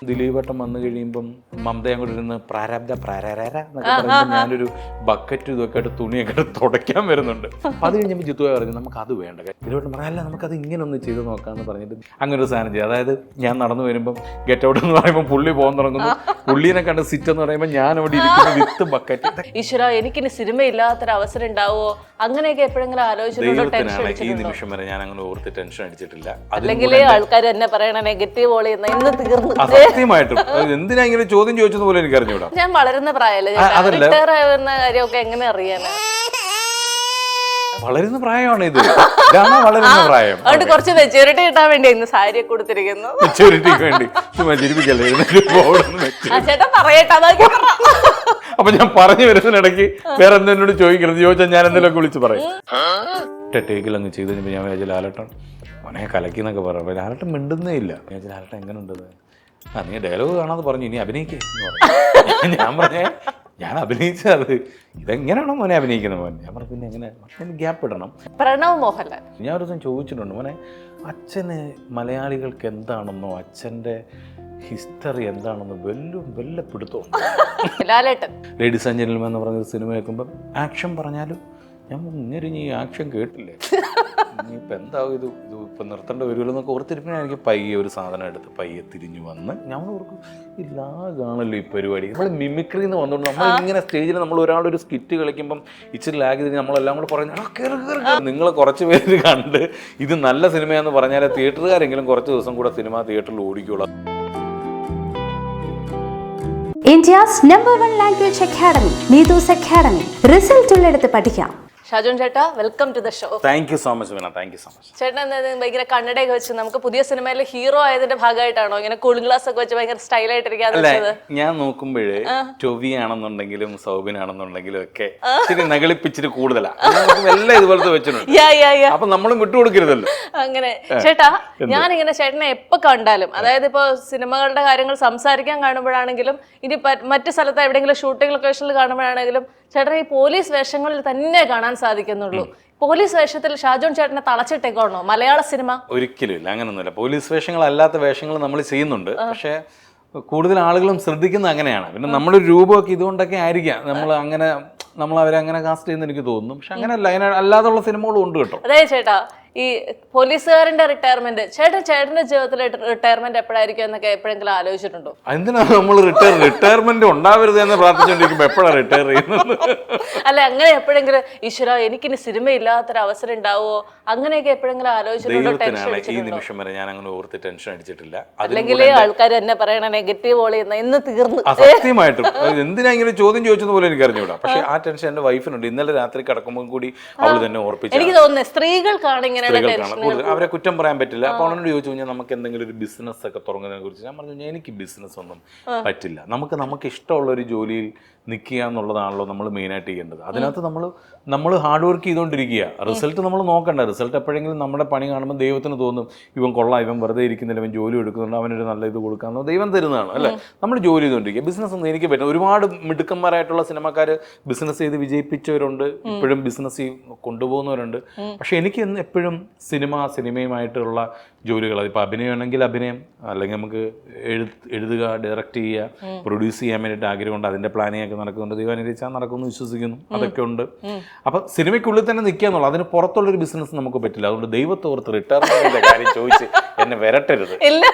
ദിലീപേട്ടൻ വന്നു കഴിയുമ്പം മമതയും കൂടെ ഇരുന്ന് പ്രാരാബ്ദ എന്നൊക്കെ പറയുമ്പോൾ ഞാനൊരു ബക്കറ്റ് ഇതൊക്കെ ആയിട്ട് തുണിയൊക്കെ ആയിട്ട് തുടയ്ക്കാൻ വരുന്നുണ്ട്. അപ്പം അത് കഴിഞ്ഞപ്പോൾ ജിത്തുവായി പറഞ്ഞു നമുക്ക് അത് വേണ്ട. ദിലീപേട്ടൻ പറയാല്ല നമുക്കത് ഇങ്ങനെ ഒന്ന് ചെയ്ത് നോക്കാമെന്ന് പറഞ്ഞിട്ട് അങ്ങനെ ഒരു സാധനം ചെയ്യും. അതായത് ഞാൻ നടന്നു വരുമ്പം ഗെറ്റ് ഔട്ട് എന്ന് പറയുമ്പോൾ പുള്ളി പോകാൻ തുടങ്ങുന്നു, പുള്ളീനെ കണ്ട് സിറ്റ് എന്ന് പറയുമ്പോൾ ഞാൻ അവിടെ ഇരിക്കുന്ന വിത്ത് ബക്കറ്റ്. ഈശ്വര എനിക്കിനി സിനിമയില്ലാത്തൊരു അവസരം ഉണ്ടാവോ അങ്ങനെയൊക്കെ എപ്പോഴെങ്കിലും ആലോചിച്ചിട്ടുണ്ടോ? ഈ നിമിഷം വരെ ഞാൻ അങ്ങനെ ഓർത്ത് ടെൻഷൻ അടിച്ചിട്ടില്ല. അല്ലെങ്കിൽ ആൾക്കാർ എന്നെ പറയണ നെഗറ്റീവ് ഓളി ഇന്ന് തീർന്നു. സത്യമായിട്ടും എന്തിനാ ഇങ്ങനെ ചോദ്യം ചോദിച്ചത് പോലെ എനിക്ക് അറിഞ്ഞൂടാ. ഞാൻ വളരുന്ന പ്രായമല്ലേ, റിട്ടയർ ആവുന്ന കാര്യമൊക്കെ എങ്ങനെ അറിയാനാ? വളരുന്ന പ്രായമാണ് ഇത്, ഇതാണ് വളരുന്ന പ്രായം. അതുകൊണ്ട് കുറച്ച് മെച്ചൂരിറ്റി കിട്ടാൻ വേണ്ടി ഇന്ന് സാരിയെ കൊടുത്തിരിക്കുന്നു. മെച്ചൂരിറ്റിക്ക് വേണ്ടി ചുമ്മാ ചിരിപ്പിക്കല്ലേ. ചേട്ടാ പറയട്ടെ. അപ്പൊ ഞാൻ പറഞ്ഞു വരുന്നതിനിടയ്ക്ക് വേറെ എന്തെന്നോട് ചോദിക്കരുത്. ചോദിച്ചാൽ ഞാൻ എന്തെങ്കിലും വിളിച്ച് പറയും. ടേക്കിൽ അങ്ങ് ചെയ്ത് കഴിഞ്ഞപ്പോൾ ഞാൻ വിചാരിച്ചു ലാലട്ടൻ അവനെ കലക്കി എന്നൊക്കെ പറഞ്ഞു. ലാലട്ടൻ മിണ്ടുന്നേ ഇല്ല. ഞാൻ വിചാരിച്ചു ലാലട്ടൻ എങ്ങനെ ഉണ്ടെന്ന്. നീ ഡയലോഗ് കാണാതെ പറഞ്ഞു ഇനി അഭിനയിക്കേ എന്ന് പറഞ്ഞു. ഞാൻ പറഞ്ഞേ ഞാൻ അഭിനയിച്ചത് ഇതെങ്ങനെയാണോ മോനെ അഭിനയിക്കുന്നത് മോൻ. ഞാൻ പറഞ്ഞു പിന്നെ എങ്ങനെ എനിക്ക് ഗ്യാപ്പ് ഇടണം. പ്രണവ് മോഹൻലാൽ ഞാൻ ഒരു ദിവസം ചോദിച്ചിട്ടുണ്ട് മോനെ അച്ഛന് മലയാളികൾക്ക് എന്താണെന്നോ അച്ഛൻ്റെ ഹിസ്റ്ററി എന്താണെന്നോ വല്ല പിടുത്തോ. ലേഡീസ് ആൻഡ് ജെന്റിൽമാൻ എന്ന് പറഞ്ഞൊരു സിനിമ കേൾക്കുമ്പം ആക്ഷൻ പറഞ്ഞാലും ഞാൻ ഇങ്ങനെ ഈ ആക്ഷൻ കേട്ടില്ലേ ഇനിയിപ്പോൾ എന്താവും ഇത് ഇപ്പം നിർത്തേണ്ട വരുമല്ലോ എന്നൊക്കെ ഓർത്തിരിപ്പിനാണ്. എനിക്ക് പയ്യെ ഒരു സാധനം എടുത്ത് പയ്യെ തിരിഞ്ഞു വന്ന് ഞാൻ ഓർക്കും ലാഗാണല്ലോ ഈ പരിപാടി. നമ്മൾ മിമിക്രി എന്ന് വന്നുകൊണ്ട് നമ്മൾ ഇങ്ങനെ സ്റ്റേജിൽ നമ്മൾ ഒരാളൊരു സ്കിറ്റ് കളിക്കുമ്പം ഇച്ചിരി ലാഗ് തിരിഞ്ഞ് നമ്മളെല്ലാം കൂടെ പറഞ്ഞു നിങ്ങൾ കുറച്ച് പേര് കണ്ട് ഇത് നല്ല സിനിമയാണെന്ന് പറഞ്ഞാൽ തിയേറ്ററുകാരെങ്കിലും കുറച്ച് ദിവസം കൂടെ സിനിമ തിയേറ്ററിൽ ഓടിക്കുള്ളൂ. India's #1 language academy, Needus Academy. Result ഉള്ളിടത്ത് പഠിക്കാം. ഷാജോൺ ചേട്ടാ welcome to the show. Thank you so much Veena. Thank you so much. ചേട്ടൻ ഭയങ്കര കണ്ണടയൊക്കെ വെച്ച് നമുക്ക് പുതിയ സിനിമയിൽ ഹീറോ ആയതിന്റെ ഭാഗമായിട്ടാണോ ഇങ്ങനെ കൂളിംഗ് ഗ്ലാസ് ഒക്കെ വെച്ച് ഭയങ്കര സ്റ്റൈലായിട്ടിരിക്കാതെ? ഞാൻ നോക്കുമ്പോഴേ ടൊവി ആണെന്നുണ്ടെങ്കിലും സൗബിൻ ആണെന്നുണ്ടെങ്കിലും ഒക്കെ ഇച്ചിരി നകളിപ്പിച്ചിട്ട് കൂടുതലാ. എല്ലാം ഇതുപോലത്തെ വെച്ചിട്ടുണ്ട്. അപ്പൊ നമ്മളും വിട്ടുകൊടുക്കരുതല്ലോ. അങ്ങനെ ചേട്ടാ ഞാനിങ്ങനെ ചേട്ടനെ എപ്പോ കണ്ടാലും അതായത് ഇപ്പൊ സിനിമകളുടെ കാര്യങ്ങൾ സംസാരിക്കാൻ കാണുമ്പോഴാണെങ്കിലും ഇനി മറ്റു സ്ഥലത്ത് എവിടെയെങ്കിലും ഷൂട്ടിംഗ് ലൊക്കേഷനിൽ കാണുമ്പോഴാണെങ്കിലും ചേട്ടൻ ഈ പോലീസ് വേഷങ്ങളിൽ തന്നെ കാണാൻ സാധിക്കുന്നുള്ളൂ. പോലീസ് വേഷത്തിൽ ഷാജോൺ ചേട്ടനെ തളച്ചിട്ടേക്കോണോ മലയാള സിനിമ? ഒരിക്കലും ഇല്ല, അങ്ങനൊന്നുമില്ല. പോലീസ് വേഷങ്ങളല്ലാത്ത വേഷങ്ങൾ നമ്മൾ ചെയ്യുന്നുണ്ട്. പക്ഷെ കൂടുതൽ ആളുകളും ശ്രദ്ധിക്കുന്നത് അങ്ങനെയാണ്. പിന്നെ നമ്മുടെ രൂപമൊക്കെ ഇതുകൊണ്ടൊക്കെ ആയിരിക്കാം നമ്മൾ അവരെ അങ്ങനെ കാസ്റ്റ് ചെയ്യുന്ന എനിക്ക് തോന്നുന്നു. പക്ഷെ അങ്ങനെയല്ല, അല്ലാതുള്ള സിനിമകളും ഉണ്ട് കേട്ടോ. അതെ ചേട്ടാ, ഈ പോലീസുകാരന്റെ റിട്ടയർമെന്റ് ചേട്ടന്റെ ജീവിതത്തിലെ റിട്ടയർമെന്റ് എപ്പോഴായിരിക്കും എന്നൊക്കെ എപ്പോഴെങ്കിലും ആലോചിച്ചിട്ടുണ്ടോ? എന്തിനാണ് നമ്മൾ റിട്ടയർമെന്റ് ഉണ്ടാവരുത് എന്ന് പ്രാർത്ഥിച്ചുകൊണ്ടിരിക്കുമ്പോ എപ്പോഴാണ് റിട്ടയർ ചെയ്യുന്നത്? അല്ല അങ്ങനെ എപ്പോഴെങ്കിലും ഈശ്വര എനിക്കിനി സിനിമയില്ലാത്തൊരു അവസരം ഉണ്ടാവോ അങ്ങനെയൊക്കെ എപ്പോഴെങ്കിലും ആലോചിച്ചിട്ടുണ്ടോ? ഈ നിമിഷം വരെ ഞാൻ അങ്ങനെ ഓർത്ത് ടെൻഷൻ അടിച്ചിട്ടില്ല. അല്ലെങ്കിൽ ആൾക്കാർ എന്നെ പറയണ നെഗറ്റീവ് ഓളി ഇന്ന് തീർന്നു. സത്യമായിട്ടും എന്തിനാ ഇങ്ങനെ ചോദ്യം ചോദിച്ചത് പോലെ എനിക്ക് അറിഞ്ഞൂടാ. പക്ഷെ ആ ടെൻഷൻ എന്റെ വൈഫിനുണ്ട്. ഇന്നലെ രാത്രി കിടക്കുമ്പോൾ കൂടി അവള് തന്നെ ഓർപ്പിച്ചു. എനിക്ക് തോന്നുന്നു സ്ത്രീകൾക്കാണ് അവരെ കുറ്റം പറയാൻ പറ്റില്ല. അപ്പൊ അവനോട് ചോദിച്ചു കഴിഞ്ഞാൽ നമുക്ക് എന്തെങ്കിലും ഒരു ബിസിനസ് ഒക്കെ തുടങ്ങുന്നതിനെ കുറിച്ച് ഞാൻ പറഞ്ഞു എനിക്ക് ബിസിനസ് ഒന്നും പറ്റില്ല. നമുക്ക് ഇഷ്ടമുള്ള ഒരു ജോലിയിൽ നിൽക്കുക എന്നുള്ളതാണല്ലോ നമ്മൾ മെയിനായിട്ട് ചെയ്യേണ്ടത്. അതിനകത്ത് നമ്മൾ ഹാർഡ് വർക്ക് ചെയ്തുകൊണ്ടിരിക്കുക. റിസൾട്ട് നമ്മൾ നോക്കണ്ട. റിസൾട്ട് എപ്പോഴെങ്കിലും നമ്മുടെ പണി കാണുമ്പോൾ ദൈവത്തിന് തോന്നും ഇവൻ കൊള്ളാം, ഇവൻ വെറുതെ ഇരിക്കുന്നില്ല, ഇവൻ ജോലി എടുക്കുന്നുണ്ട്, അവനൊരു നല്ല ഇത് കൊടുക്കാമെന്നോ ദൈവം തരുന്നതാണ് അല്ലേ. നമ്മൾ ജോലി ചെയ്തുകൊണ്ടിരിക്കുക. ബിസിനസ് ഒന്നും എനിക്ക് പറ്റും. ഒരുപാട് മിടുക്കന്മാരായിട്ടുള്ള സിനിമക്കാർ ബിസിനസ് ചെയ്ത് വിജയിപ്പിച്ചവരുണ്ട്, ഇപ്പോഴും ബിസിനസ് കൊണ്ടുപോകുന്നവരുണ്ട്. പക്ഷെ എനിക്ക് എപ്പോഴും സിനിമയുമായിട്ടുള്ള ജോലികൾ, അതിപ്പോൾ അഭിനയമാണെങ്കിൽ അഭിനയം, അല്ലെങ്കിൽ നമുക്ക് എഴുതുക, ഡയറക്റ്റ് ചെയ്യുക, പ്രൊഡ്യൂസ് ചെയ്യാൻ വേണ്ടിയിട്ട് ആഗ്രഹമുണ്ട്. അതിൻ്റെ പ്ലാനിങ് ഒക്കെ നടക്കുന്നുണ്ട്. ദൈവം അനുഗ്രഹിച്ചാൽ നടക്കുമെന്ന് വിശ്വസിക്കുന്നു. അതൊക്കെ ഉണ്ട്. അപ്പം സിനിമയ്ക്കുള്ളിൽ തന്നെ നിൽക്കുക എന്നുള്ളത്, അതിന് പുറത്തുള്ളൊരു ബിസിനസ് നമുക്ക് പറ്റില്ല. അതുകൊണ്ട് ദൈവത്തോർത്ത് റിട്ടയർമെന്റിന്റെ കാര്യം ചോദിച്ച് എന്നെ വരട്ടരുത്. ഇല്ല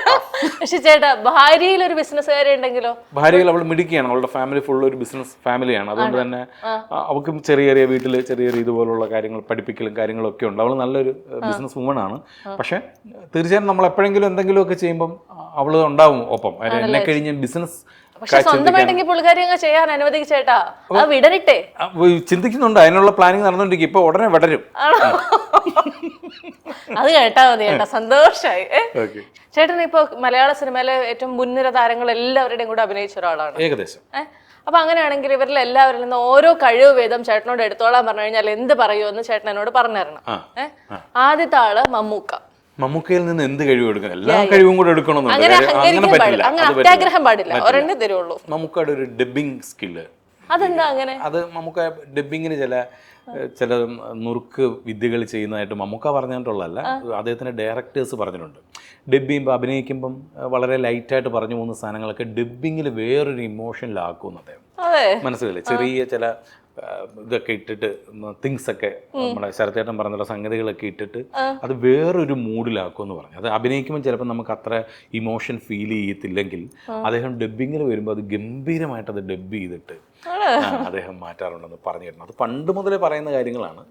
പക്ഷെ ചേട്ടാ ഭാര്യയിൽ ഒരു ബിസിനസ്സുകാരി ഉണ്ടെങ്കിലോ? ഭാര്യയിൽ അവൾ മിടുക്കിയാണ്. അവളുടെ ഫാമിലി ഫുൾ ഒരു ബിസിനസ് ഫാമിലിയാണ്. അതുകൊണ്ട് തന്നെ അവൾക്കും ചെറിയ വീട്ടിൽ ചെറിയ ഇതുപോലുള്ള കാര്യങ്ങൾ പഠിപ്പിക്കലും കാര്യങ്ങളും ഒക്കെ ഉണ്ട്. അവൾ നല്ലൊരു ബിസിനസ് വുമൺ ആണ്. പക്ഷെ തീർച്ചയായും നമ്മൾ എപ്പോഴെങ്കിലും എന്തെങ്കിലുമൊക്കെ ചെയ്യുമ്പം അവള് ഉണ്ടാവും ഒപ്പം. എന്നെ കഴിഞ്ഞ് ബിസിനസ് ചെയ്യാൻ അനുവദിച്ചേട്ടാ വിടരട്ടെ ചിന്തിക്കുന്നുണ്ട്. അതിനുള്ള പ്ലാനിങ് നടന്നുകൊണ്ടിരിക്കും. ഇപ്പൊ ഉടനെ വിടരും. അത് കേട്ടാ മതി ചേട്ടാ, സന്തോഷായി. ചേട്ടൻ ഇപ്പൊ മലയാള സിനിമയിലെ ഏറ്റവും മുൻനിര താരങ്ങൾ എല്ലാവരുടെയും കൂടെ അഭിനയിച്ച ഒരാളാണ് ഏകദേശം. അപ്പൊ അങ്ങനെയാണെങ്കിൽ ഇവരിൽ എല്ലാവരിൽ നിന്ന് ഓരോ കഴിവ് ഭേദം ചേട്ടനോട് എടുത്തോളാൻ പറഞ്ഞു കഴിഞ്ഞാൽ എന്ത് പറയുമെന്ന് ചേട്ടൻ എന്നോട് പറഞ്ഞു തരണം. ആദ്യത്തെ ആള് മമ്മൂക്കയിൽ നിന്ന് എന്ത് കഴിവ് എടുക്കണം? എല്ലാ കഴിവും കൂടെ എടുക്കണമെന്നുണ്ട്. അങ്ങനെ പറ്റില്ല. അത്യാഗ്രഹം പാടില്ല. ഒരെണ്ണേ തരുള്ളൂ. മമ്മൂക്കയുടെ ഒരു ഡബ്ബിംഗ് സ്കില്ല് അതെന്താ അങ്ങനെ? അത് മമ്മൂക്ക ഡബ്ബിങ്ങിന് ചില നുറുക്ക് വിദ്യകൾ ചെയ്യുന്നതായിട്ട് മമ്മൂക്ക പറഞ്ഞിട്ടുള്ളതല്ല, അദ്ദേഹത്തിൻ്റെ ഡയറക്ടേഴ്സ് പറഞ്ഞിട്ടുണ്ട്. ഡബ് ചെയ്യുമ്പോൾ അഭിനയിക്കുമ്പം വളരെ ലൈറ്റായിട്ട് പറഞ്ഞു പോകുന്ന സാധനങ്ങളൊക്കെ ഡബ്ബിങ്ങിൽ വേറൊരു ഇമോഷനിലാക്കും അദ്ദേഹം. മനസ്സിലായില്ലേ? ചെറിയ ചില ഇതൊക്കെ ഇട്ടിട്ട് തിങ്സ് ഒക്കെ നമ്മുടെ ശരത്തേട്ടൻ പറഞ്ഞുള്ള സംഗതികളൊക്കെ ഇട്ടിട്ട് അത് വേറൊരു മൂഡിലാക്കും എന്ന് പറഞ്ഞു. അത് അഭിനയിക്കുമ്പോൾ ചിലപ്പോൾ നമുക്ക് അത്ര ഇമോഷൻ ഫീൽ ചെയ്യത്തില്ലെങ്കിൽ അദ്ദേഹം ഡബ്ബിങ്ങിൽ വരുമ്പോൾ അത് ഗംഭീരമായിട്ട് അത് ഡബ് ചെയ്തിട്ട് അദ്ദേഹം മാറ്റാറുണ്ടെന്ന് പറഞ്ഞിരുന്നു. അത് പണ്ട് മുതലേ പറയുന്ന കാര്യങ്ങളാണ്.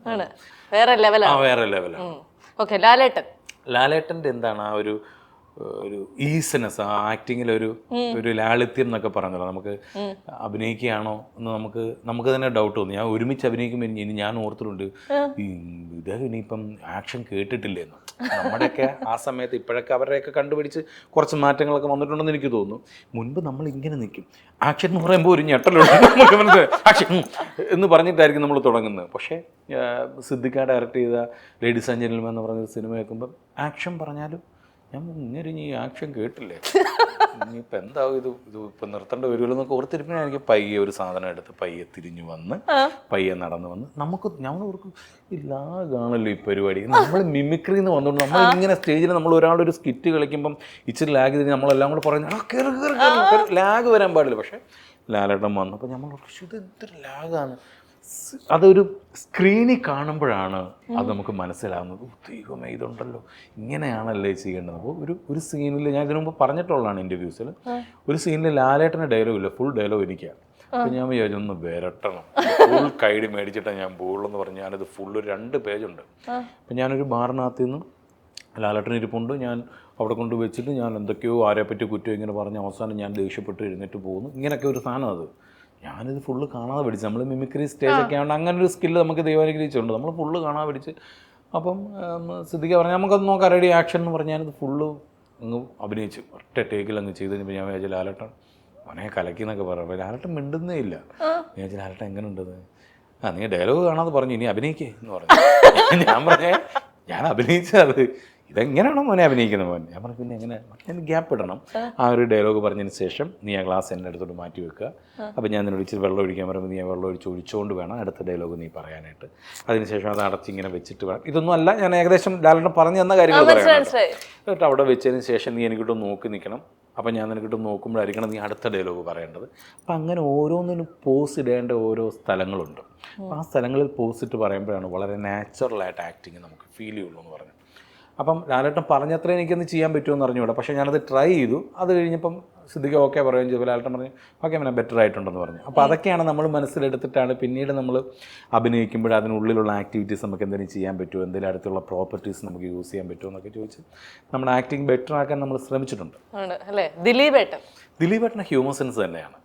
വേറെ ലെവലാണ്. ഓക്കേ, ലാലേട്ടൻ്റെ എന്താണ് ആ ഒരു ഈസിനെസ്, ആ ആക്ടിങ്ങിലൊരു ലാളിത്യം എന്നൊക്കെ പറഞ്ഞല്ലോ. നമുക്ക് അഭിനയിക്കുകയാണോ എന്ന് നമുക്ക് തന്നെ ഡൗട്ട് തോന്നി. ഞാൻ ഒരുമിച്ച് അഭിനയിക്കുമ്പോൾ ഇനി ഞാൻ ഓർത്തിട്ടുണ്ട് ഇദ്ദേഹം ഇനിയിപ്പം ആക്ഷൻ കേട്ടിട്ടില്ലെന്ന്. നമ്മുടെയൊക്കെ ആ സമയത്ത് ഇപ്പോഴൊക്കെ അവരുടെയൊക്കെ കണ്ടുപിടിച്ച് കുറച്ച് മാറ്റങ്ങളൊക്കെ വന്നിട്ടുണ്ടെന്ന് എനിക്ക് തോന്നുന്നു. മുൻപ് നമ്മൾ ഇങ്ങനെ നിൽക്കും, ആക്ഷൻ എന്ന് പറയുമ്പോൾ ഒരു ഞെട്ടലുണ്ട്, നമുക്ക് മനസ്സിലായി ആക്ഷൻ എന്ന് പറഞ്ഞിട്ടായിരിക്കും നമ്മൾ തുടങ്ങുന്നത്. പക്ഷേ സിദ്ദിഖ ഡയറക്റ്റ് ചെയ്ത ലേഡീസ് ആൻഡ് ജെന്റിൽമാൻ എന്ന് പറഞ്ഞൊരു സിനിമ കേൾക്കുമ്പോൾ ആക്ഷൻ പറഞ്ഞാലും ഞാൻ ഇങ്ങനെ ഈ ആക്ഷൻ കേട്ടില്ലേ, ഇനിയിപ്പോൾ എന്താവും ഇത് ഇപ്പം നിർത്തേണ്ട വരുമല്ലോ എന്നൊക്കെ ഓർത്തിരിപ്പിനെ എനിക്ക് പയ്യെ ഒരു സാധനം എടുത്ത് പയ്യെ തിരിഞ്ഞു വന്ന് പയ്യെ നടന്നു വന്ന് ഞങ്ങൾ ഓർക്കും ലാഗാണല്ലോ ഈ പരിപാടി. നമ്മൾ മിമിക്രി എന്ന് വന്നുകൊണ്ട് നമ്മളിങ്ങനെ സ്റ്റേജിൽ നമ്മൾ ഒരാളൊരു സ്കിറ്റ് കളിക്കുമ്പം ഇച്ചിരി ലാഗ് തിരിഞ്ഞ് നമ്മളെല്ലാം കൂടെ പറഞ്ഞു ലാഗ് വരാൻ പാടില്ല. പക്ഷേ ലാലേട്ടൻ വന്നപ്പോൾ നമ്മൾ ഇത് എന്തൊരു ലാഗാണ്. അതൊരു സ്ക്രീനിൽ കാണുമ്പോഴാണ് അത് നമുക്ക് മനസ്സിലാകുന്നത്. ദൈവമേ ഇതുണ്ടല്ലോ, ഇങ്ങനെയാണല്ലേ ചെയ്യേണ്ടത്. അപ്പോൾ ഒരു സീനിൽ ഞാൻ ഇതിനു മുമ്പ് പറഞ്ഞിട്ടുള്ളതാണ് ഇൻ്റർവ്യൂസിൽ, ഒരു സീനിൽ ലാലേട്ടൻ്റെ ഡയലോഗ് ഇല്ല, ഫുൾ ഡയലോഗ് എനിക്കാണ്. അപ്പോൾ ഞാൻ വിചാരിച്ചു ഒന്ന് വരട്ടണം, ഫുൾ കൈഡി മേടിച്ചിട്ടാണ് ഞാൻ പോകുള്ളൂ പറഞ്ഞ് ഞാനത് ഫുള്ള് 2 പേജുണ്ട്. അപ്പം ഞാനൊരു ബാറിനകത്ത് നിന്ന് ലാലേട്ടൻ ഇരിപ്പുണ്ട്, ഞാൻ അവിടെ കൊണ്ട് വെച്ചിട്ട് ഞാൻ എന്തൊക്കെയോ ആരെപ്പറ്റി കുറ്റം ഇങ്ങനെ പറഞ്ഞ് അവസാനം ഞാൻ ദേഷ്യപ്പെട്ട് എഴുന്നേറ്റ് പോകുന്നു. ഇങ്ങനെയൊക്കെ ഒരു സാധനം അത് ഞാനിത് ഫുള്ള് കാണാതെ പഠിച്ചു. നമ്മൾ മിമിക്രി സ്റ്റേജൊക്കെ ആയതുകൊണ്ട് അങ്ങനെ ഒരു സ്കില്ല് നമുക്ക് ദൈവാനുഗ്രഹിച്ചുണ്ട്. നമ്മൾ ഫുള്ള് കാണാതെ പഠിച്ച്. അപ്പം സിദ്ദിഖ പറഞ്ഞാൽ നമുക്കത് നോക്കാം, റെഡി ആക്ഷൻ എന്ന് പറഞ്ഞാൽ ഞാനിത് ഫുള്ള് അങ്ങ് അഭിനയിച്ചു. ഒറ്റ ടേക്കിൽ അങ്ങ് ചെയ്ത് കഴിഞ്ഞപ്പോൾ ഞാൻ വിചാരിച്ചു ലാലേട്ടൻ അവനെ കലക്കി എന്നൊക്കെ പറഞ്ഞു. അപ്പോൾ ലാലേട്ടൻ മിണ്ടുന്നേ ഇല്ല. ഞാൻ വിചാരിച്ചു ലാലേട്ടൻ എങ്ങനെ ഉണ്ടെന്ന്. നീ ഡയലോഗ് കാണാതെ പറഞ്ഞു ഇനി അഭിനയിക്കേ എന്ന് പറഞ്ഞു. ഞാൻ പറഞ്ഞേ ഞാൻ അഭിനയിച്ചത് ഇതെങ്ങനെയാണോ മോനെ അഭിനയിക്കുന്നത് മോൻ. ഞാൻ പറഞ്ഞു പിന്നെ എങ്ങനെ, ഞാൻ ഗ്യാപ്പ് ഇടണം. ആ ഒരു ഡയലോഗ് പറഞ്ഞതിന് ശേഷം നീ ആ ഗ്ലാസ് എൻ്റെ അടുത്തോട്ട് മാറ്റി വെക്കുക. അപ്പോൾ ഞാൻ നിന്നോട് ഇച്ചിരി വെള്ളം ഒഴിക്കാൻ പറയുമ്പോൾ നീ ആ വെള്ളം ഒഴിച്ചുകൊണ്ട് വേണം അടുത്ത ഡയലോഗ് നീ പറയാനായിട്ട്. അതിനുശേഷം അത് അടച്ചിങ്ങനെ വെച്ചിട്ട് വേണം. ഇതൊന്നും അല്ല, ഞാൻ ഏകദേശം ലാലേട്ടൻ പറഞ്ഞു തന്ന കാര്യങ്ങൾ പറയാം. എന്നിട്ട് അവിടെ വെച്ചതിന് ശേഷം നീ എനിക്കിട്ട് നോക്കി നിൽക്കണം. അപ്പം ഞാൻ നിനക്കിട്ട് നോക്കുമ്പോഴായിരിക്കണം നീ അടുത്ത ഡയലോഗ് പറയേണ്ടത്. അപ്പം അങ്ങനെ ഓരോന്നിനും പോസ് ഇടേണ്ട ഓരോ സ്ഥലങ്ങളുണ്ട്. അപ്പോൾ ആ സ്ഥലങ്ങളിൽ പോസ് ഇട്ട് പറയുമ്പോഴാണ് വളരെ നാച്ചുറലായിട്ട് ആക്ടിങ് നമുക്ക് ഫീൽ ചെയ്യുള്ളൂ എന്ന് പറഞ്ഞു. അപ്പം ലാലേട്ടൻ പറഞ്ഞത്ര എനിക്കൊന്ന് ചെയ്യാൻ പറ്റുമെന്ന് അറിഞ്ഞുകൂടാ. പക്ഷേ ഞാനത് ട്രൈ ചെയ്തു. അത് കഴിഞ്ഞപ്പം സിദ്ദിഖ ഓക്കെ പറയുകയും ചെയ്തു. ലാലേട്ടൻ പറഞ്ഞു ഓക്കെ പിന്നെ ബെറ്റർ ആയിട്ടുണ്ടെന്ന് പറഞ്ഞു. അപ്പോൾ അതൊക്കെയാണ് നമ്മൾ മനസ്സിലെടുത്തിട്ടാണ് പിന്നീട് നമ്മൾ അഭിനയിക്കുമ്പോൾ അതിനുള്ളിലുള്ള ആക്ടിവിറ്റീസ് നമുക്ക് എന്തെങ്കിലും ചെയ്യാൻ പറ്റുമോ, എന്തെങ്കിലും അടുത്തുള്ള പ്രോപ്പർട്ടീസ് നമുക്ക് യൂസ് ചെയ്യാൻ പറ്റുമോ എന്നൊക്കെ ചോദിച്ച് നമ്മുടെ ആക്ടിങ് ബെറ്റർ ആക്കാൻ നമ്മൾ ശ്രമിച്ചിട്ടുണ്ട്. ദിലീപേട്ടൻ്റെ ഹ്യൂമർ സെൻസ് തന്നെയാണ്.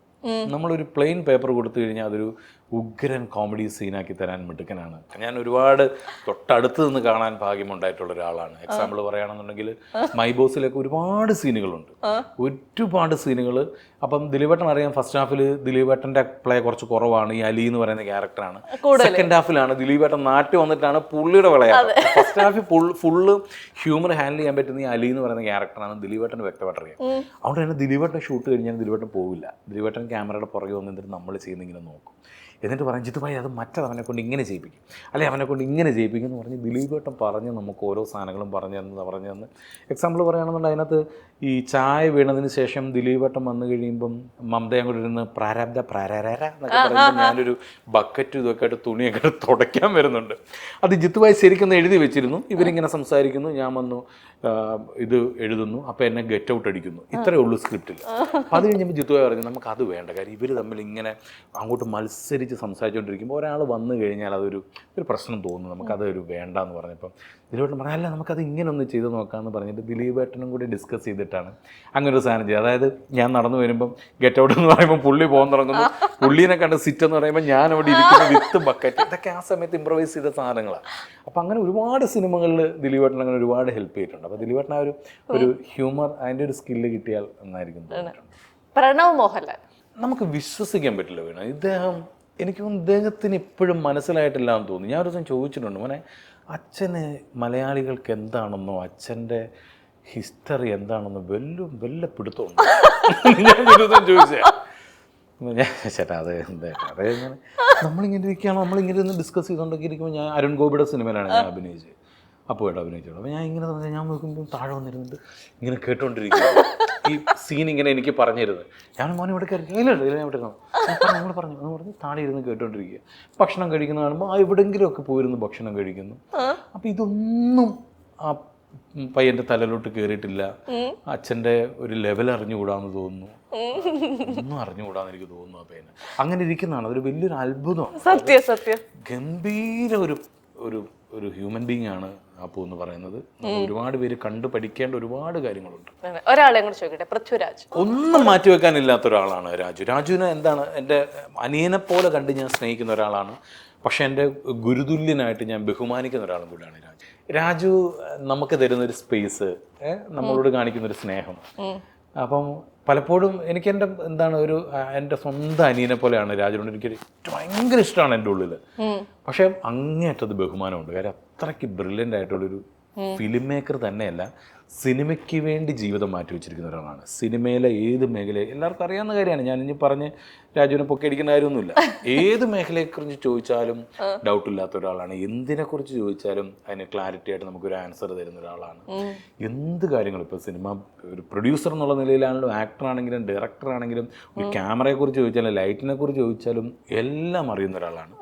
നമ്മളൊരു പ്ലെയിൻ പേപ്പർ കൊടുത്തു കഴിഞ്ഞാൽ അതൊരു ഉഗ്രൻ കോമഡി സീനാക്കി തരാൻ മിടുക്കനാണ്. ഞാൻ ഒരുപാട് തൊട്ടടുത്ത് നിന്ന് കാണാൻ ഭാഗ്യമുണ്ടായിട്ടുള്ള ഒരാളാണ്. എക്സാമ്പിൾ പറയുകയാണെന്നുണ്ടെങ്കിൽ മൈ ബോസിലൊക്കെ ഒരുപാട് സീനുകളുണ്ട്, ഒരുപാട് സീനുകൾ. അപ്പം ദിലീപേട്ടൻ അറിയാം, ഫസ്റ്റ് ഹാഫിൽ ദിലീപേട്ടൻ്റെ പ്ലേ കുറച്ച് കുറവാണ്. ഈ അലി എന്ന് പറയുന്ന ക്യാരക്ടറാണ്. സെക്കൻഡ് ഹാഫിലാണ് ദിലീപേട്ടൻ നാട്ടിൽ വന്നിട്ടാണ് പുള്ളിയുടെ വിളയാട്ടം. ഫസ്റ്റ് ഹാഫിൽ ഫുള്ള് ഹ്യൂമർ ഹാൻഡിൽ ചെയ്യാൻ പറ്റുന്ന ഈ അലി എന്ന് പറയുന്ന ക്യാരക്ടറാണ് ദിലീപേട്ടന് വ്യക്തമായിട്ട് അറിയാം. അതുകൊണ്ട് തന്നെ ദിലീപേട്ടൻ ഷൂട്ട് കഴിഞ്ഞാൽ ദിലീപേട്ടൻ പോവില്ല. ദിലീപേട്ടൻ ക്യാമറയുടെ പുറകെ വന്നിട്ട് നമ്മൾ ചെയ്യുന്ന ഇങ്ങനെ നോക്കും. എന്നിട്ട് പറയും ജിത്തുഭായി അത് അവനെ കൊണ്ട് ഇങ്ങനെ ചെയ്യിപ്പിക്കും, അല്ലെങ്കിൽ അവനെ കൊണ്ട് ഇങ്ങനെ ചെയ്യിപ്പിക്കും എന്ന് പറഞ്ഞ് ദിലീപേട്ടൻ പറഞ്ഞ് നമുക്ക് ഓരോ സാധനങ്ങളും പറഞ്ഞു തന്ന് എക്സാമ്പിൾ പറയുകയാണെന്നുണ്ടെങ്കിൽ അതിനകത്ത് ഈ ചായ വീണതിന് ശേഷം ദിലീപേട്ടൻ വന്നു കഴിയുമ്പം മമതയും കൂടെ ഇരുന്ന് പ്രാരാബ്ദ പ്രാരാര എന്നൊക്കെ പറയുമ്പോൾ ഞാനൊരു ബക്കറ്റ് ഇതൊക്കെ ആയിട്ട് തുണിയൊക്കെ തുടയ്ക്കാൻ വരുന്നുണ്ട്. അത് ജിത്തുഭായി ശരിക്കും എഴുതി വെച്ചിരുന്നു. ഇവരിങ്ങനെ സംസാരിക്കുന്നു, ഞാൻ വന്നു ഇത് എഴുതുന്നു, അപ്പോൾ എന്നെ ഗെറ്റ് ഔട്ട് അടിക്കുന്നു. ഇത്രയേ ഉള്ളൂ സ്ക്രിപ്റ്റിൽ. അപ്പം അത് കഴിഞ്ഞപ്പോൾ ജിത്തുഭായി പറഞ്ഞു നമുക്കത് വേണ്ട, കാര്യം ഇവർ തമ്മിൽ ഇങ്ങനെ അങ്ങോട്ട് മത്സരിച്ച് സംസാരിച്ചുകൊണ്ടിരിക്കുമ്പോൾ ഒരാൾ വന്നു കഴിഞ്ഞാൽ ഒരു പ്രശ്നം തോന്നുന്നു, നമുക്കതൊരു വേണ്ട എന്ന് പറഞ്ഞപ്പം ദിലീപേട്ടൻ പറഞ്ഞു അല്ല നമുക്കത് ഇങ്ങനെ ഒന്ന് ചെയ്ത് നോക്കാമെന്ന് പറഞ്ഞിട്ട് ദിലീപേട്ടനും കൂടി ഡിസ്കസ് ചെയ്തിട്ടാണ് അങ്ങനെ ഒരു സാധനം ചെയ്യുക. അതായത് ഞാൻ നടന്നു വരുമ്പം ഗെറ്റ് ഔട്ട് എന്ന് പറയുമ്പോൾ പുള്ളി പോകാൻ തുടങ്ങുന്നു, പുള്ളീനെ കണ്ട് സിറ്റ് എന്ന് പറയുമ്പോൾ ഞാൻ അവിടെ ഇരിക്കുന്ന വിത്ത് ബക്കറ്റ്, ഇതൊക്കെ ആ സമയത്ത് ഇംപ്രവൈസ് ചെയ്ത സാധനങ്ങളാണ്. അപ്പം അങ്ങനെ ഒരുപാട് സിനിമകളിൽ ദിലീപേട്ടൻ അങ്ങനെ ഒരുപാട് ഹെൽപ്പ് ചെയ്തിട്ടുണ്ട്. അപ്പോൾ ദിലീപേട്ടൻ ആ ഒരു ഹ്യൂമർ അതിൻ്റെ ഒരു സ്കില്ല് കിട്ടിയാൽ എന്നായിരിക്കും തോന്നിയിട്ടുണ്ട്. പ്രണവ് മോഹൻലാൽ നമുക്ക് വിശ്വസിക്കാൻ പറ്റില്ല വീണ. എനിക്ക് ഇദ്ദേഹത്തിന് ഇപ്പോഴും മനസ്സിലായിട്ടില്ല എന്ന് തോന്നി. ഞാൻ ഒരു ദിവസം ചോദിച്ചിട്ടുണ്ട് മോനെ അച്ഛന് മലയാളികൾക്ക് എന്താണെന്നോ അച്ഛൻ്റെ ഹിസ്റ്ററി എന്താണെന്നോ വല്ല പിടുത്തമുണ്ടോ ഞാൻ ഒരു ദിവസം ചോദിച്ചേ. ഞാൻ ചേട്ടാ അത് എന്താ അത് ഇങ്ങനെ നമ്മളിങ്ങനെ ഇരിക്കുകയാണ്, നമ്മളിങ്ങനെ ഒന്ന് ഡിസ്കസ് ചെയ്തുകൊണ്ടൊക്കെ ഇരിക്കുമ്പോൾ ഞാൻ അരുൺ ഗോപിയുടെ സിനിമയിലാണ് ഞാൻ അഭിനയിച്ചത്, അപ്പോൾ ഏട്ടാ അഭിനയിച്ചത്. അപ്പോൾ ഞാൻ ഇങ്ങനെ പറഞ്ഞാൽ ഞാൻ നോക്കുമ്പോൾ താഴെ വന്നിരുന്നിട്ട് ഇങ്ങനെ കേട്ടോണ്ടിരിക്കുന്നു, ഈ സീൻ ഇങ്ങനെ എനിക്ക് പറഞ്ഞിരുന്നത്. ഞാൻ മോനെ ഇവിടെ കയറി ഇല്ല ഇവിടെ നമ്മൾ പറഞ്ഞു എന്ന് പറഞ്ഞ് താഴെ ഇരുന്ന് കേട്ടോണ്ടിരിക്കുക. ഭക്ഷണം കഴിക്കുന്ന കാണുമ്പോൾ എവിടെയെങ്കിലുമൊക്കെ പോയിരുന്നു ഭക്ഷണം കഴിക്കുന്നു. അപ്പോൾ ഇതൊന്നും ആ പയ്യൻ്റെ തലയിലോട്ട് കയറിയിട്ടില്ല. അച്ഛൻ്റെ ഒരു ലെവൽ അറിഞ്ഞുകൂടാന്ന് തോന്നുന്നു, ഒന്നും അറിഞ്ഞുകൂടാന്ന് എനിക്ക് തോന്നുന്നു. ആ പയ്യന് അങ്ങനെ ഇരിക്കുന്നതാണ്, അതൊരു വലിയൊരു അത്ഭുതമാണ്. സത്യം സത്യം. ഗംഭീര ഒരു ഹ്യൂമൻ ബീങ് ആണ് അപ്പു എന്ന് പറയുന്നത്. ഒരുപാട് പേര് കണ്ടു പഠിക്കേണ്ട ഒരുപാട് കാര്യങ്ങളുണ്ട്. ഒരാളെ കൂടെ ചോദിക്കട്ടെ, പൃഥ്വിരാജ്. ഒന്നും മാറ്റിവെക്കാനില്ലാത്ത ഒരാളാണ് രാജു. രാജുവിനെ എന്താണ് എൻ്റെ അനിയനെ പോലെ കണ്ട് ഞാൻ സ്നേഹിക്കുന്ന ഒരാളാണ്. പക്ഷെ എൻ്റെ ഗുരുതുല്യനായിട്ട് ഞാൻ ബഹുമാനിക്കുന്ന ഒരാളും കൂടിയാണ് രാജു. രാജു നമുക്ക് തരുന്നൊരു സ്പേസ്, നമ്മളോട് കാണിക്കുന്നൊരു സ്നേഹം. അപ്പം പലപ്പോഴും എനിക്ക് എൻ്റെ സ്വന്തം അനിയനെ പോലെയാണ് രാജുവിനോട് എനിക്ക് ഭയങ്കര ഇഷ്ടമാണ് എൻ്റെ ഉള്ളിൽ. പക്ഷെ അങ്ങേയറ്റത് ബഹുമാനമുണ്ട്. കാര്യം അത്രയ്ക്ക് ബ്രില്യൻ്റ് ആയിട്ടുള്ളൊരു ഫിലിം മേക്കർ തന്നെയല്ല, സിനിമയ്ക്ക് വേണ്ടി ജീവിതം മാറ്റി വെച്ചിരിക്കുന്ന ഒരാളാണ്. സിനിമയിലെ ഏത് മേഖല എല്ലാവർക്കും അറിയാവുന്ന കാര്യമാണ്. ഞാൻ ഇനി പറഞ്ഞ് രാജുവിനെ പൊക്കിയടിക്കുന്ന കാര്യമൊന്നുമില്ല. ഏത് മേഖലയെക്കുറിച്ച് ചോദിച്ചാലും ഡൗട്ടില്ലാത്ത ഒരാളാണ്. എന്തിനെക്കുറിച്ച് ചോദിച്ചാലും അതിന് ക്ലാരിറ്റി ആയിട്ട് നമുക്കൊരു ആൻസർ തരുന്ന ഒരാളാണ്. എന്ത് കാര്യങ്ങളും ഇപ്പോൾ സിനിമ ഒരു പ്രൊഡ്യൂസർ എന്നുള്ള നിലയിലാണെങ്കിലും ആക്ടർ ആണെങ്കിലും ഡയറക്ടർ ആണെങ്കിലും ഒരു ക്യാമറയെക്കുറിച്ച് ചോദിച്ചാലും ലൈറ്റിനെ കുറിച്ച് ചോദിച്ചാലും എല്ലാം അറിയുന്ന ഒരാളാണ്.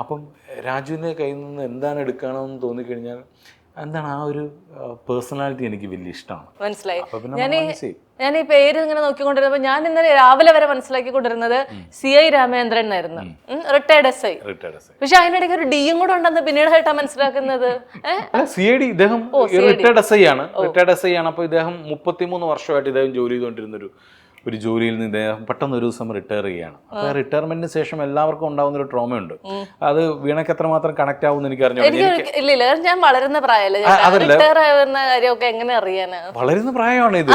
അപ്പം രാജുവിൻ്റെ കയ്യിൽ നിന്ന് എന്താണ് എടുക്കണമെന്ന് തോന്നിക്കഴിഞ്ഞാൽ എന്താണ് ആ ഒരു പേഴ്സണാലിറ്റി എനിക്ക് വലിയ ഇഷ്ടമാണ്. മനസ്സിലായി. ഞാൻ ഈ പേര് ഇങ്ങനെ നോക്കിക്കൊണ്ടിരുന്നപ്പോൾ ഞാൻ ഇന്നലെ രാവിലെ വരെ മനസ്സിലാക്കിക്കൊണ്ടിരുന്നത് CI രാമേന്ദ്രൻ എന്നായിരുന്നു, റിട്ടയർഡ് SI. പക്ഷെ അതിനിടയ്ക്ക് ഒരു ഡിയും കൂടെ ഉണ്ടെന്ന് പിന്നീട് ആയിട്ടാ മനസ്സിലാക്കുന്നത്. CID ഇദ്ദേഹം റിട്ടയർഡ് SI ആണ്. അപ്പോൾ ഇദ്ദേഹം 33 വർഷമായിട്ട് ഇദ്ദേഹം ജോലി ചെയ്തുകൊണ്ടിരുന്നൊരു ജോലിയിൽ നിന്ന് ഇദ്ദേഹം പെട്ടെന്ന് ഒരു ദിവസം റിട്ടയർ ചെയ്യുകയാണ്. അപ്പോൾ റിട്ടയർമെന്റിന് ശേഷം എല്ലാവർക്കും ഉണ്ടാവുന്ന ഒരു ട്രോമയുണ്ട്. അത് വീണയ്ക്ക് എത്രമാത്രം കണക്ട് ആവുമെന്ന് എനിക്ക് അറിഞ്ഞു. ഞാൻ വളരുന്ന പ്രായമല്ലേ, എങ്ങനെ അറിയാനാ? വളരുന്ന പ്രായമാണ് ഇത്,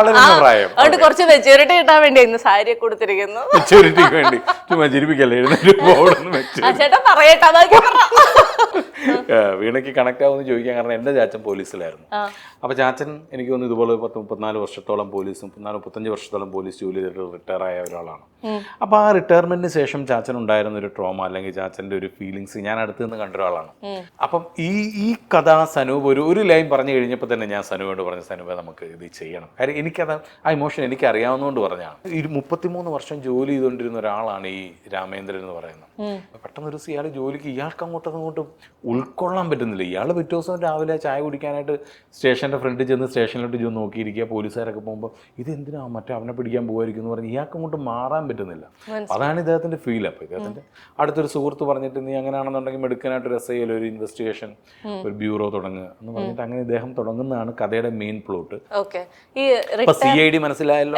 വളരുന്ന പ്രായം. അതുകൊണ്ട് കുറച്ച് മെച്ചൂരിറ്റി കിട്ടാൻ വേണ്ടി ഇന്ന് സാരി കൊടുത്തിരിക്കുന്നു. മെച്ചൂരിറ്റിക്ക് വേണ്ടി ചുമ്മാ ചിരിപ്പിക്കല്ലേ, ചേട്ടാ പറയട്ടെ. വീണയ്ക്ക് കണക്ട് ആവുമെന്ന് ചോദിക്കാൻ കാരണം എൻ്റെ ചാച്ചൻ പോലീസിലായിരുന്നു. അപ്പോൾ ചാച്ചൻ എനിക്ക് തോന്നുന്നു ഇതുപോലെ 34 വർഷത്തോളം പോലീസും 35 വർഷത്തോളം പോലീസ് ജോലി ചെയ്തിട്ട് റിട്ടയർ ആയ ഒരാളാണ്. അപ്പോൾ ആ റിട്ടയർമെന്റിന് ശേഷം ചാച്ചൻ ഉണ്ടായിരുന്ന ഒരു ട്രോമ അല്ലെങ്കിൽ ചാച്ചൻ്റെ ഒരു ഫീലിങ്സ് ഞാൻ അടുത്ത് നിന്ന് കണ്ട ഒരാളാണ്. അപ്പം ഈ കഥ സനൂപ് ഒരു ലൈൻ പറഞ്ഞു കഴിഞ്ഞപ്പോൾ തന്നെ ഞാൻ സനൂപിനോട് പറഞ്ഞു, സനൂപ് നമുക്ക് ഇത് ചെയ്യണം. കാര്യം എനിക്കത് ആ ഇമോഷൻ എനിക്ക് അറിയാവുന്നതുകൊണ്ട് പറഞ്ഞാണ്. 33 വർഷം ജോലി ചെയ്തുകൊണ്ടിരുന്ന ഒരാളാണ് ഈ രാമേന്ദ്രൻ എന്ന് പറയുന്നത്. പെട്ടെന്ന് ഒരു ഇയാൾ ജോലിക്ക് ഇയാൾക്ക് അങ്ങോട്ടും ഉൾക്കൊള്ളാൻ പറ്റുന്നില്ല. ഇയാൾ പിറ്റേ ദിവസം രാവിലെ ചായ കുടിക്കാനായിട്ട് സ്റ്റേഷൻ്റെ ഫ്രണ്ടിൽ ചെന്ന് സ്റ്റേഷനിലോട്ട് ചെന്ന് നോക്കിയിരിക്കുക. പോലീസുകാരൊക്കെ പോകുമ്പോൾ ഇതെന്തിനാ മറ്റേ അവനെ പിടിക്കാൻ പോകുമായിരിക്കും എന്ന് പറഞ്ഞ് ഇയാൾക്ക് അങ്ങോട്ട് മാറാൻ പറ്റുന്നില്ല. അതാണ് ഇദ്ദേഹത്തിൻ്റെ ഫീൽ. അപ്പോൾ ഇദ്ദേഹത്തിൻ്റെ അടുത്തൊരു സുഹൃത്ത് പറഞ്ഞിട്ട് നീ അങ്ങനെയാണെന്നുണ്ടെങ്കിൽ മെടുക്കാനായിട്ട് ഒരു SI ഒരു ഇൻവെസ്റ്റിഗേഷൻ ഒരു ബ്യൂറോ തുടങ്ങുക എന്ന് പറഞ്ഞിട്ട് അങ്ങനെ ഇദ്ദേഹം തുടങ്ങുന്നതാണ് കഥയുടെ മെയിൻ പ്ലോട്ട്. ഇപ്പൊ CID മനസ്സിലായല്ലോ,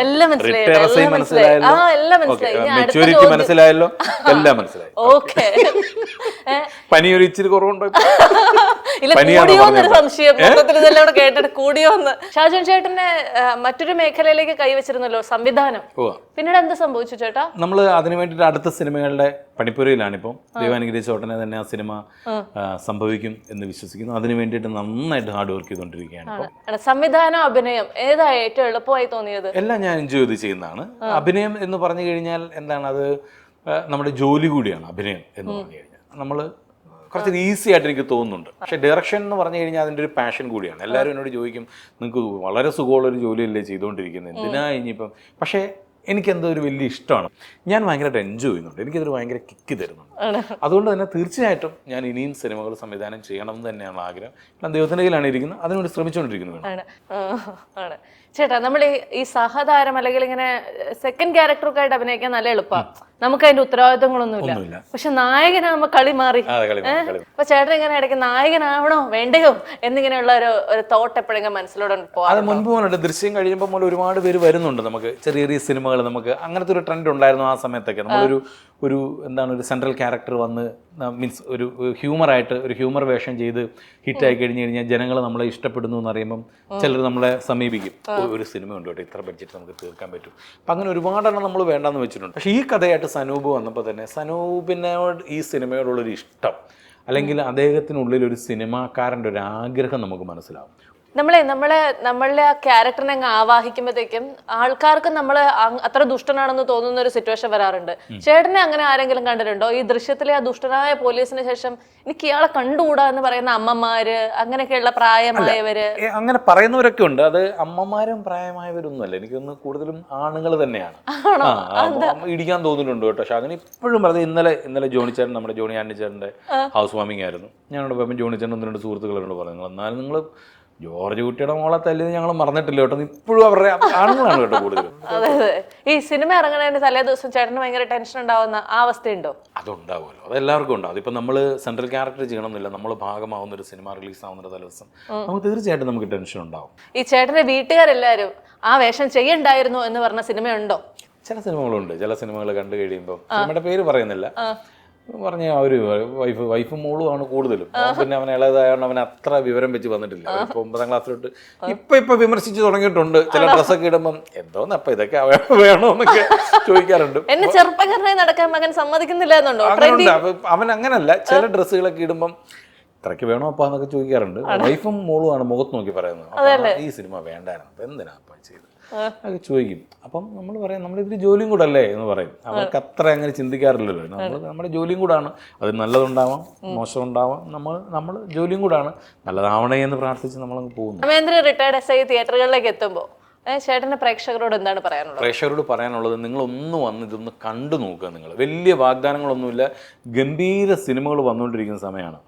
റിട്ടയർ SI മനസ്സിലായല്ലോ, മെച്യൂരിറ്റി മനസ്സിലായല്ലോ, എല്ലാം മനസ്സിലായി. പനി ഒരു ഇച്ചിരി കുറവുണ്ടോ? സംശയം കേട്ടിട്ട് കൂടിയോന്ന്. ഷാജൻ ചേട്ടന്റെ മറ്റൊരു മേഖലയിലേക്ക് കൈവച്ചിരുന്നല്ലോ, സംവിധാനം. പിന്നീട് എന്ത് സംഭവിച്ചു ചേട്ടാ? നമ്മൾ അതിനു വേണ്ടിയിട്ട് അടുത്ത സിനിമകളുടെ പണിപ്പുരയിലാണിപ്പം. ദൈവാനുഗ്രഹിച്ച ഉടനെ തന്നെ ആ സിനിമ സംഭവിക്കും എന്ന് വിശ്വസിക്കുന്നു. അതിനു വേണ്ടിയിട്ട് നന്നായിട്ട് ഹാർഡ് വർക്ക് ചെയ്തുകൊണ്ടിരിക്കുകയാണ്. സംവിധാനം, അഭിനയം ഏതാ ഏറ്റവും എളുപ്പമായി തോന്നിയത്? എല്ലാം ഞാൻ എൻജോയ് ചെയ്ത് ചെയ്യുന്നതാണ്. അഭിനയം എന്ന് പറഞ്ഞു കഴിഞ്ഞാൽ എന്താണ്, അത് നമ്മുടെ ജോലി കൂടിയാണ്. അഭിനയം എന്ന് പറഞ്ഞു കഴിഞ്ഞാൽ നമ്മൾ കുറച്ച് ഈസി ആയിട്ട് എനിക്ക് തോന്നുന്നുണ്ട്. പക്ഷേ ഡയറക്ഷൻ എന്ന് പറഞ്ഞു കഴിഞ്ഞാൽ അതിൻ്റെ ഒരു പാഷൻ കൂടിയാണ്. എല്ലാവരും എന്നോട് ചോദിക്കും, നിങ്ങൾക്ക് വളരെ സുഖമുള്ളൊരു ജോലിയല്ലേ ചെയ്തുകൊണ്ടിരിക്കുന്നത്, എന്തിനാ ഇനിയിപ്പം? പക്ഷേ എനിക്കെന്തോ ഒരു വലിയ ഇഷ്ടമാണ്. ഞാൻ ഭയങ്കരമായിട്ട് എൻജോയ് ചെയ്യുന്നുണ്ട്. എനിക്കതൊരു ഭയങ്കര കിക്ക് തരുന്നുണ്ട്. അതുകൊണ്ട് തന്നെ തീർച്ചയായിട്ടും ഞാൻ ഇനിയും സിനിമകൾ സംവിധാനം ചെയ്യണം എന്ന് തന്നെയാണ് ആഗ്രഹം. ഞാൻ ദൈവത്തിൻ്റെ കയ്യിലാണ് ഇരിക്കുന്നത്, അതിനുവേണ്ടി ശ്രമിച്ചുകൊണ്ടിരിക്കുന്നത്. ചേട്ടാ, നമ്മൾ ഈ സഹതാരം അല്ലെങ്കിൽ ഇങ്ങനെ സെക്കൻഡ് ക്യാരക്ടറൊക്കെ ആയിട്ട് അഭിനയിക്കാൻ നല്ല എളുപ്പമാണ്. നമുക്ക് അതിന്റെ ഉത്തരവാദിത്തങ്ങളൊന്നുമില്ല. പക്ഷെ നായകനാകുമ്പോ കളി മാറി. അപ്പൊ ചേട്ടൻ ഇങ്ങനെ ഇടയ്ക്ക് നായകനാവണോ വേണ്ടയോ എന്നിങ്ങനെയുള്ള ഒരു തോട്ട് എപ്പോഴെങ്കിലും മനസ്സിലൂടെ അത് മുൻപ് പോലുണ്ട്. ദൃശ്യം കഴിയുമ്പോൾ മുതൽ ഒരുപാട് പേര് വരുന്നുണ്ട്. നമുക്ക് ചെറിയ ചെറിയ സിനിമകൾ, നമുക്ക് അങ്ങനത്തെ ഒരു ട്രെൻഡ് ഉണ്ടായിരുന്നു ആ സമയത്തൊക്കെ. നമ്മളൊരു ഒരു സെൻട്രൽ ക്യാരക്ടർ വന്ന് മീൻസ് ഒരു ഹ്യൂമറായിട്ട് ഒരു ഹ്യൂമർ വേഷം ചെയ്ത് ഹിറ്റായി കഴിഞ്ഞ് കഴിഞ്ഞാൽ ജനങ്ങൾ നമ്മളെ ഇഷ്ടപ്പെടുന്നു എന്ന് അറിയുമ്പം ചിലർ നമ്മളെ സമീപിക്കും. ഒരു സിനിമ ഉണ്ട് കേട്ടോ, ഇത്ര ബഡ്ജറ്റ് നമുക്ക് തീർക്കാൻ പറ്റും. അപ്പം അങ്ങനെ ഒരുപാടെണ്ണം നമ്മൾ വേണ്ടാന്ന് വെച്ചിട്ടുണ്ട്. പക്ഷേ ഈ കഥയായിട്ട് സനൂപ് വന്നപ്പോൾ തന്നെ സനൂപിനോട് ഈ സിനിമയോടുള്ളൊരു ഇഷ്ടം അല്ലെങ്കിൽ അദ്ദേഹത്തിനുള്ളിൽ ഒരു സിനിമാക്കാരൻ്റെ ഒരു ആഗ്രഹം നമുക്ക് മനസ്സിലാവും. നമ്മളുടെ ആ ക്യാരക്ടറിനെ അങ്ങ് ആവാഹിക്കുമ്പോഴത്തേക്കും ആൾക്കാർക്ക് നമ്മൾ അത്ര ദുഷ്ടനാണെന്ന് തോന്നുന്ന ഒരു സിറ്റുവേഷൻ വരാറുണ്ട്. ചേട്ടനെ അങ്ങനെ ആരെങ്കിലും കണ്ടിട്ടുണ്ടോ? ഈ ദൃശ്യത്തിലെ ആ ദുഷ്ടനായ പോലീസിന് ശേഷം എനിക്ക് ഇയാളെ കണ്ടുകൂടാ എന്ന് പറയുന്ന അമ്മമാര്, അങ്ങനെയൊക്കെയുള്ള പ്രായമായവര്? അങ്ങനെ പറയുന്നവരൊക്കെ ഉണ്ട്. അത് അമ്മമാരും പ്രായമായവരൊന്നുമല്ല, എനിക്കൊന്ന് കൂടുതലും ആണുങ്ങൾ തന്നെയാണ്. ഇടിക്കാൻ തോന്നുന്നുണ്ട് കേട്ടോ. പക്ഷെ അങ്ങനെ ഇപ്പോഴും പറഞ്ഞത് ഇന്നലെ ജോണിച്ചേട്ടൻ, നമ്മുടെ ജോണി ആൻഡിച്ചേട്ടൻ്റെ ഹൗസ് വാമിംഗ് ആയിരുന്നു. ഞാനോട് പോയപ്പോൾ ജോണിച്ചേട്ടൻ 1-2 സുഹൃത്തുക്കളോട് പറഞ്ഞു, എന്നാലും നിങ്ങൾ ജോർജ് കുട്ടിയുടെ മോളെ തല്ലിയത് ഞങ്ങൾ മറന്നിട്ടില്ല കേട്ടോ. ഇപ്പോഴും അവരുടെ ആണുങ്ങളാണ് കേട്ടോ കൂടുതലും. അതെ. ഈ സിനിമ ഇറങ്ങുന്നതിന് തലേ ദിവസം ചേട്ടന് ഭയങ്കര ടെൻഷൻ ഉണ്ടാവുന്ന ആ അവസ്ഥയുണ്ടോ? അതുണ്ടാവുമല്ലോ, അതെല്ലാവർക്കും ഉണ്ടാവും. അതിപ്പോൾ നമ്മൾ സെൻട്രൽ ക്യാരക്ടർ ചെയ്യണമെന്നില്ല, നമ്മൾ ഭാഗമാവുന്ന ഒരു സിനിമ റിലീസ് ആവുന്ന തലേ ദിവസം നമുക്ക് തീർച്ചയായിട്ടും നമുക്ക് ടെൻഷൻ ഉണ്ടാവും. ഈ ചേട്ടന്റെ വീട്ടുകാരെല്ലാവരും ആ വേഷം ചെയ്യണ്ടായിരുന്നു എന്ന് പറഞ്ഞ സിനിമയുണ്ടോ? ചില സിനിമകളുണ്ട്. ചില സിനിമകൾ കണ്ടു കഴിയുമ്പോൾ, സിനിമയുടെ പേര് പറയുന്നില്ല, പറഞ്ഞ അവര് വൈഫും മോളും ആണ് കൂടുതലും. പിന്നെ അവൻ ഇളയതായതുകൊണ്ട് അവൻ അത്ര വിവരം വെച്ച് വന്നിട്ടില്ല. ഇപ്പൊ 9ാം ക്ലാസ്സിലോട്ട് ഇപ്പൊ വിമർശിച്ച് തുടങ്ങിയിട്ടുണ്ട്. ചില ഡ്രസ്സൊക്കെ ഇടുമ്പം എന്തോന്ന് അപ്പൊ ഇതൊക്കെ വേണോന്നൊക്കെ ചോദിക്കാറുണ്ട്. എന്നെ ചെറുപ്പക്കാരനായി നടക്കാൻ മകൻ സമ്മതിക്കുന്നില്ല എന്നുണ്ടോ? അവൻ അങ്ങനല്ല, ചില ഡ്രസ്സുകളൊക്കെ ഇടുമ്പം ഇത്രയ്ക്ക് വേണോ അപ്പാ എന്നൊക്കെ ചോദിക്കാറുണ്ട്. വൈഫും മോളും ആണ് മുഖത്ത് നോക്കി പറയുന്നത്, ഈ സിനിമ വേണ്ടായിരുന്നു, അപ്പൊ എന്തിനാ അപ്പ ചെയ്ത് അത് ചോദിക്കും. അപ്പം നമ്മൾ പറയാം, നമ്മളിതിൽ ജോലിയും കൂടെ അല്ലേ എന്ന് പറയും. അവർക്ക് അത്ര അങ്ങനെ ചിന്തിക്കാറില്ലല്ലോ. നമ്മുടെ ജോലിയും കൂടാണ്. അത് നല്ലതുണ്ടാവാം, മോശം ഉണ്ടാവാം, നമ്മൾ ജോലിയും കൂടാണ്. നല്ലതാവണേ എന്ന് പ്രാർത്ഥിച്ച് നമ്മളങ്ങ് പോകുന്നു. രാമേന്ദ്രൻ റിട്ടയർഡ് SI തിയേറ്ററുകളിലേക്ക് എത്തുമ്പോൾ ചേട്ടന്റെ പ്രേക്ഷകരോട് എന്താണ് പറയാനുള്ളത്? പ്രേക്ഷകരോട് പറയാനുള്ളത്, നിങ്ങളൊന്ന് വന്ന് ഇതൊന്ന് കണ്ടു നോക്കുക. നിങ്ങൾ വലിയ വാഗ്ദാനങ്ങളൊന്നുമില്ല, ഗംഭീര സിനിമകൾ വന്നുകൊണ്ടിരിക്കുന്ന സമയമാണ്.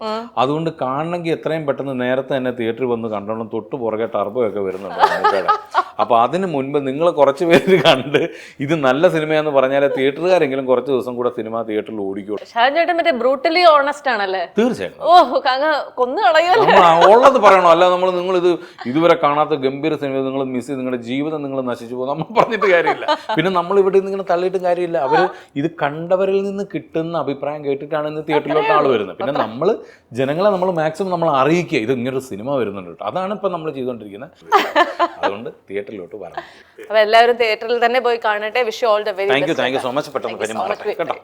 അതുകൊണ്ട് കാണണമെങ്കിൽ എത്രയും പെട്ടെന്ന് നേരത്തെ തന്നെ തിയേറ്ററിൽ വന്ന് കണ്ടോണം. തൊട്ട് പുറകെ ടർബോ ഒക്കെ വരുന്നുണ്ട്. അപ്പോൾ അതിന് മുൻപ് നിങ്ങൾ കുറച്ച് പേര് കണ്ട് ഇത് നല്ല സിനിമയാന്ന് പറഞ്ഞാൽ തിയേറ്ററുകാരെങ്കിലും കുറച്ച് ദിവസം കൂടെ സിനിമ തിയേറ്ററിൽ ഓടിക്കോളൂ. ചേട്ടൻ മറ്റേ ബ്രൂട്ടലി ഓണസ്റ്റ് ആണല്ലേ? തീർച്ചയായിട്ടും. കൊന്നു കളയുമല്ലോ. ഉള്ളത് പറയണോ, അല്ല നിങ്ങൾ ഇതുവരെ കാണാത്ത ഗംഭീര സിനിമ നിങ്ങൾ മിസ് ചെയ്ത് നിങ്ങളുടെ ജീവിതം നിങ്ങൾ നശിച്ചു പോകും. നമ്മൾ പറഞ്ഞിട്ട് കാര്യമില്ല. പിന്നെ നമ്മൾ ഇവിടെ നിന്ന് ഇങ്ങനെ തള്ളിയിട്ടും കാര്യമില്ല. അവർ ഇത് കണ്ടവരിൽ നിന്ന് കിട്ടുന്ന അഭിപ്രായം കേട്ടിട്ടാണ് ഇന്ന് തിയേറ്ററിലോട്ട് ആൾ വരുന്നത്. പിന്നെ നമ്മൾ ജനങ്ങളെ നമ്മൾ മാക്സിമം നമ്മൾ അറിയിക്കുക, ഇത് ഇങ്ങനൊരു സിനിമ വരുന്നുണ്ട് കേട്ടോ. അതാണ് ഇപ്പം നമ്മൾ ചെയ്തുകൊണ്ടിരിക്കുന്നത്. അതുകൊണ്ട് തിയേറ്ററിലോട്ട് വരണം. അപ്പോൾ എല്ലാവരും തിയേറ്ററിൽ തന്നെ പോയി കാണട്ടെ. Wish all the very best. Thank you so much. പെട്ടെന്ന് പെരുമാറട്ടെ കേട്ടോ.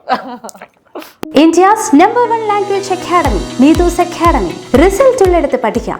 India's #1 language academy, Needus Academy. Result ഉള്ളിടത്ത് പഠിക്കാം.